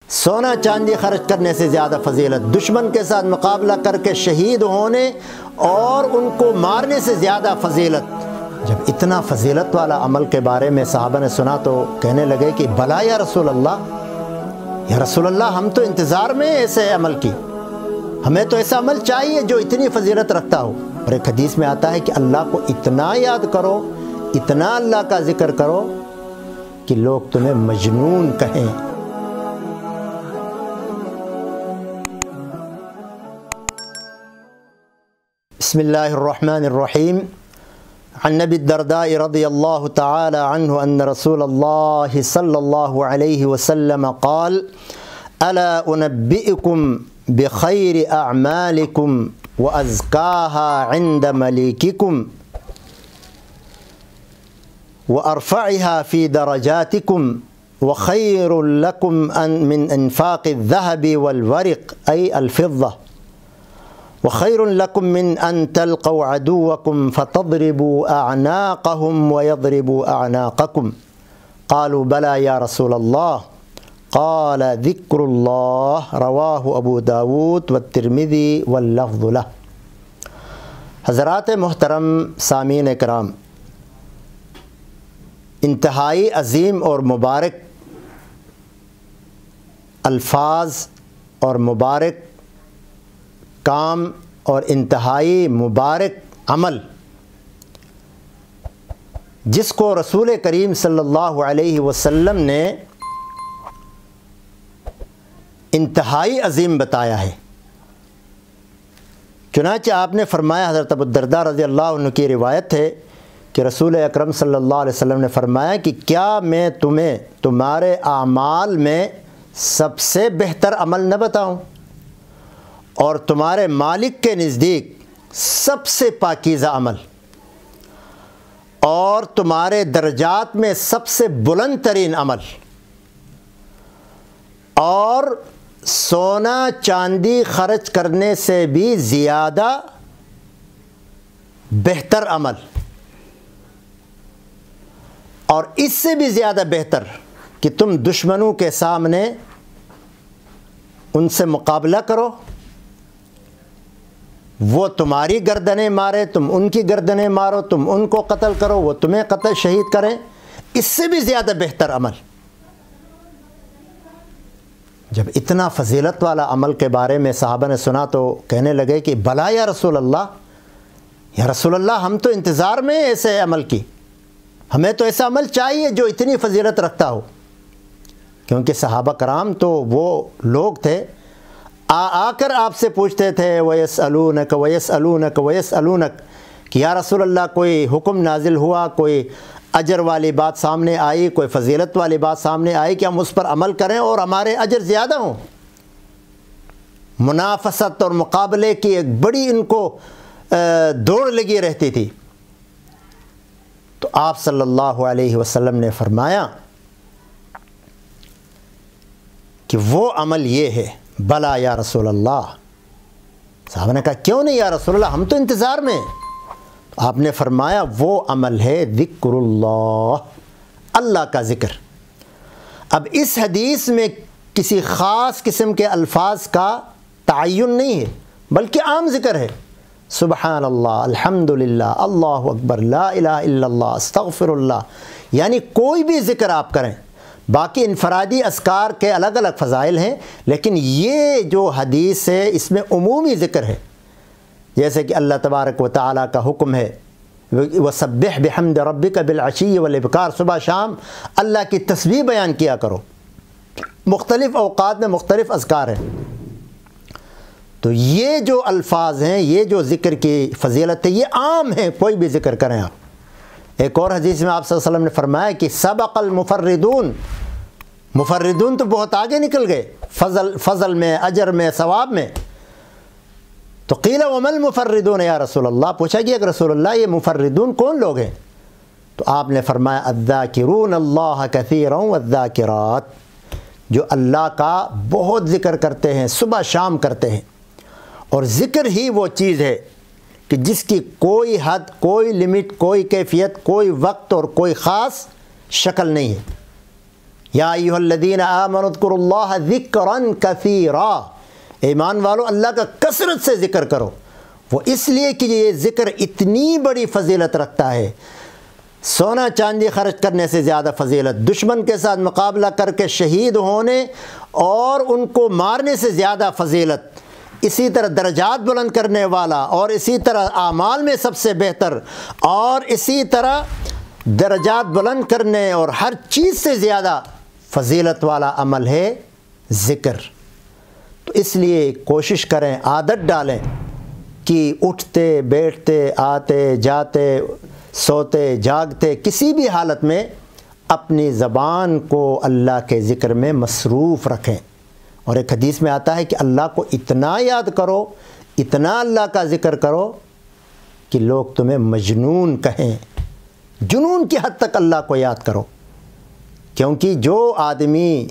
سونا چاندی خرچ کرنے سے زیادہ فضیلت، دشمن کے ساتھ مقابلہ کر کے شہید ہونے اور ان کو مارنے سے زیادہ فضیلت۔ جب اتنا فضیلت والا عمل کے بارے میں صحابہ نے سنا تو کہنے لگے کہ بلا یا رسول اللہ ہم تو انتظار میں ایسے عمل کی، ہمیں تو ایسا عمل چاہیے جو اتنی فضیلت رکھتا ہو۔ اور ایک حدیث میں آتا ہے کہ اللہ کو اتنا یاد کرو، اتنا اللہ کا ذکر کرو کہ لوگ تمہیں مجنون کہیں۔ بسم اللہ الرحمن الرحیم۔ عن نبی الدرداء رضی اللہ تعالی عنہ ان رسول اللہ صلی اللہ علیہ وسلم قال الا انبئکم بخیر اعمالکم وازکاها عند ملیککم وارفعها في درجاتکم وخیر لکم من انفاق الذهب والورق ای الفضة وخير لكم من أن تلقوا عدوكم فتضربوا أعناقهم ويضربوا أعناقكم قالوا بلى يا رسول الله قال ذكر الله رواه ابو داود والترمذي واللفظ له۔ حضرات محترم سامعین کرام، انتہائی عظیم اور مبارک الفاظ اور مبارک کام اور انتہائی مبارک عمل جس کو رسول کریم صلی اللہ علیہ وسلم نے انتہائی عظیم بتایا ہے۔ چنانچہ آپ نے فرمایا، حضرت ابو الدرداء رضی اللہ عنہ کی روایت ہے کہ رسول اکرم صلی اللہ علیہ وسلم نے فرمایا کہ کیا میں تمہیں تمہارے اعمال میں سب سے بہتر عمل نہ بتاؤں اور تمہارے مالک کے نزدیک سب سے پاکیزہ عمل اور تمہارے درجات میں سب سے بلند ترین عمل اور سونا چاندی خرچ کرنے سے بھی زیادہ بہتر عمل اور اس سے بھی زیادہ بہتر کہ تم دشمنوں کے سامنے ان سے مقابلہ کرو، وہ تمہاری گردنیں مارے، تم ان کی گردنیں مارو، تم ان کو قتل کرو، وہ تمہیں قتل شہید کریں، اس سے بھی زیادہ بہتر عمل۔ جب اتنا فضیلت والا عمل کے بارے میں صحابہ نے سنا تو کہنے لگے کہ بلا یا رسول اللہ ہم تو انتظار میں ایسے عمل کی، ہمیں تو ایسا عمل چاہیے جو اتنی فضیلت رکھتا ہو۔ کیونکہ صحابہ کرام تو وہ لوگ تھے آ کر آپ سے پوچھتے تھے وَيَسْأَلُونَكَ وَيَسْأَلُونَكَ وَيَسْأَلُونَكَ کہ یا رسول اللہ کوئی حکم نازل ہوا، کوئی اجر والی بات سامنے آئی، کوئی فضیلت والی بات سامنے آئی کہ ہم اس پر عمل کریں اور ہمارے اجر زیادہ ہوں۔ منافست اور مقابلے کی ایک بڑی ان کو دوڑ لگی رہتی تھی۔ تو آپ صلی اللہ علیہ وسلم نے فرمایا کہ وہ عمل یہ ہے۔ بلا یا رسول اللہ۔ صحابہ نے کہا کیوں نہیں یا رسول اللہ، ہم تو انتظار میں۔ آپ نے فرمایا وہ عمل ہے ذکر اللہ، اللہ کا ذکر۔ اب اس حدیث میں کسی خاص قسم کے الفاظ کا تعین نہیں ہے بلکہ عام ذکر ہے۔ سبحان اللہ، الحمدللہ، اللہ اکبر، لا الہ الا اللہ، استغفر اللہ، یعنی کوئی بھی ذکر آپ کریں۔ باقی انفرادی اذکار کے الگ الگ فضائل ہیں، لیکن یہ جو حدیث ہے اس میں عمومی ذکر ہے، جیسے کہ اللہ تبارک و تعالیٰ کا حکم ہے وَسَبِّحْ بِحَمْدِ رَبِّكَ بِالْعَشِيِّ وَالْإِبْكَارِ، صبح شام اللہ کی تسبیح بیان کیا کرو۔ مختلف اوقات میں مختلف اذکار ہیں۔ تو یہ جو الفاظ ہیں، یہ جو ذکر کی فضیلت ہے، یہ عام ہے، کوئی بھی ذکر کریں آپ۔ ایک اور حدیث میں آپ صلی اللہ علیہ وسلم نے فرمایا کہ سبق المفردون، مفردون تو بہت آگے نکل گئے فضل میں، اجر میں، ثواب میں۔ تو قیل وما المفردون یا رسول اللہ، پوچھا گیا کہ رسول اللہ یہ مفردون کون لوگ ہیں؟ تو آپ نے فرمایا الذاکرون اللہ کثیرا والذاکرات، جو اللہ کا بہت ذکر کرتے ہیں، صبح شام کرتے ہیں۔ اور ذکر ہی وہ چیز ہے کہ جس کی کوئی حد، کوئی لمٹ، کوئی کیفیت، کوئی وقت اور کوئی خاص شکل نہیں ہے۔ یا ایھا الذین آمنوا اذکروا اللہ ذکرا کثیرا، ایمان والو اللہ کا کثرت سے ذکر کرو۔ وہ اس لیے کہ یہ ذکر اتنی بڑی فضیلت رکھتا ہے، سونا چاندی خرچ کرنے سے زیادہ فضیلت، دشمن کے ساتھ مقابلہ کر کے شہید ہونے اور ان کو مارنے سے زیادہ فضیلت، اسی طرح درجات بلند کرنے والا، اور اسی طرح اعمال میں سب سے بہتر، اور اسی طرح درجات بلند کرنے اور ہر چیز سے زیادہ فضیلت والا عمل ہے ذکر۔ تو اس لیے کوشش کریں، عادت ڈالیں کہ اٹھتے بیٹھتے آتے جاتے سوتے جاگتے کسی بھی حالت میں اپنی زبان کو اللہ کے ذکر میں مصروف رکھیں۔ اور ایک حدیث میں آتا ہے کہ اللہ کو اتنا یاد کرو، اتنا اللہ کا ذکر کرو کہ لوگ تمہیں مجنون کہیں، جنون کی حد تک اللہ کو یاد کرو۔ کیونکہ جو آدمی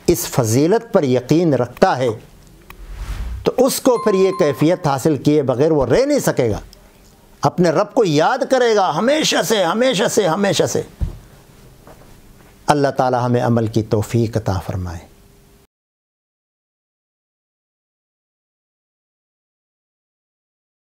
اس فضیلت پر یقین رکھتا ہے تو اس کو پھر یہ کیفیت حاصل کیے بغیر وہ رہ نہیں سکے گا، اپنے رب کو یاد کرے گا ہمیشہ سے ہمیشہ سے ہمیشہ سے۔ اللہ تعالی ہمیں عمل کی توفیق عطا فرمائے۔